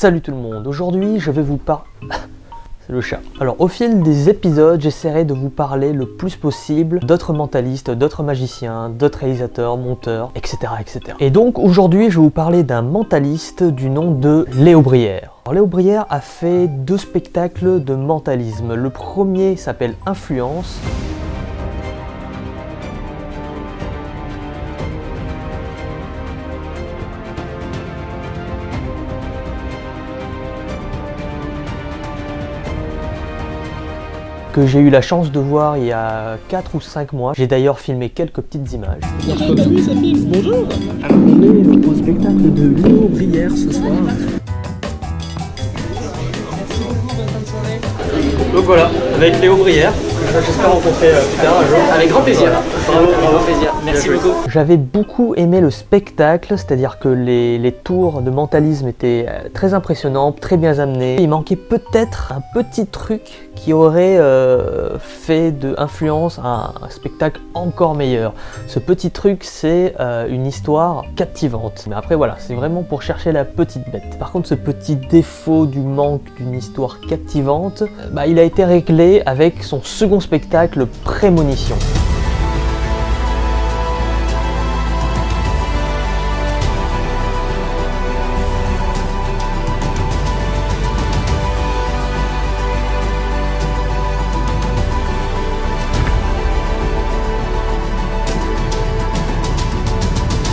Salut tout le monde, aujourd'hui je vais vous parler... C'est le chat. Alors au fil des épisodes, j'essaierai de vous parler le plus possible d'autres mentalistes, d'autres magiciens, d'autres réalisateurs, monteurs, etc. etc. Et donc aujourd'hui je vais vous parler d'un mentaliste du nom de Léo Brière. Alors Léo Brière a fait 2 spectacles de mentalisme. Le premier s'appelle Influence. Que j'ai eu la chance de voir il y a 4 ou 5 mois. J'ai d'ailleurs filmé quelques petites images. Oui, ça filme. Bonjour. Alors on est au spectacle de Léo Brière ce soir. Donc voilà, avec Léo Brière, j'espère rencontrer plus tard un jour. Avec grand plaisir. Voilà. Bravo, plaisir. Merci beaucoup. J'avais beaucoup aimé le spectacle, c'est-à-dire que les tours de mentalisme étaient très impressionnants, très bien amenés. Il manquait peut-être un petit truc qui aurait fait de Influence un spectacle encore meilleur. Ce petit truc, c'est une histoire captivante. Mais après voilà, c'est vraiment pour chercher la petite bête. Par contre, ce petit défaut du manque d'une histoire captivante, il a été réglé avec son second spectacle, Prémonition.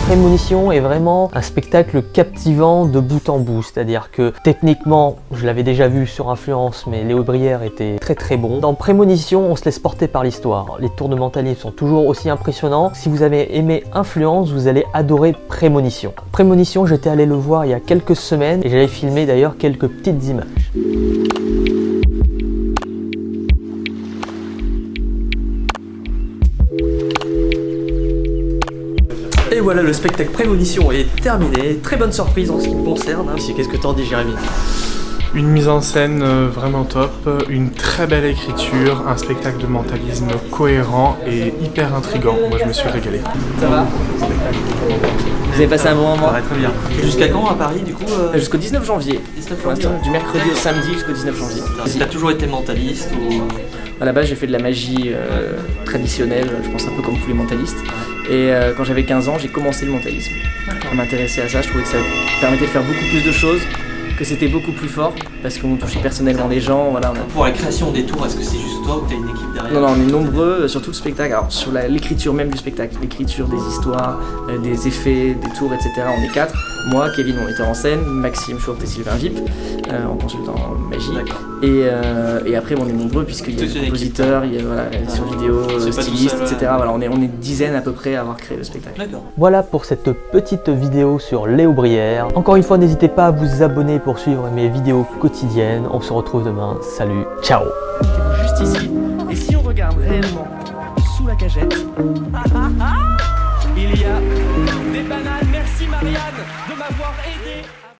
Prémonition est vraiment un spectacle captivant de bout en bout, c'est-à-dire que techniquement, je l'avais déjà vu sur Influence, mais Léo Brière était très bon. Dans Prémonition, on se laisse porter par l'histoire. Les tours de mentalisme sont toujours aussi impressionnants. Si vous avez aimé Influence, vous allez adorer Prémonition. Prémonition, j'étais allé le voir il y a quelques semaines et j'avais filmé d'ailleurs quelques petites images. Et voilà, le spectacle Prémonition est terminé. Très bonne surprise en ce qui me concerne. Qu'est-ce que t'en dis, Jérémy? Une mise en scène vraiment top, une très belle écriture, un spectacle de mentalisme cohérent et hyper intriguant. Moi, je me suis régalé. Ça va? Vous avez passé un bon moment? Ouais, très bien. Jusqu'à quand à Paris, du coup Jusqu'au 19 janvier. 19 Pour l'instant, du mercredi au samedi jusqu'au 19 janvier. T'as toujours été mentaliste ou... À la base, j'ai fait de la magie traditionnelle, je pense un peu comme tous les mentalistes. Et quand j'avais 15 ans, j'ai commencé le mentalisme. À m'intéresser à ça, je trouvais que ça permettait de faire beaucoup plus de choses, que c'était beaucoup plus fort, parce qu'on touchait personnellement les gens. Voilà, Pour la création des tours, est-ce que c'est juste toi ou t'as une équipe derrière? Non, on est nombreux sur tout le spectacle. Alors, sur l'écriture même du spectacle, l'écriture des histoires, des effets, des tours, etc. On est 4. Moi, Kevin, mon metteur en scène, Maxime Chourte et Sylvain Vip, en consultant magie. Et après, on est nombreux, puisqu'il y a des compositeurs, il y a sur vidéo, stylistes, etc. Voilà, on est une dizaine à peu près à avoir créé le spectacle. Voilà pour cette petite vidéo sur Léo Brière. Encore une fois, n'hésitez pas à vous abonner pour suivre mes vidéos quotidiennes. On se retrouve demain. Salut, ciao! Juste ici. Et si on regarde réellement sous la cagette, il y a des bananes. Merci Marianne de m'avoir aidé.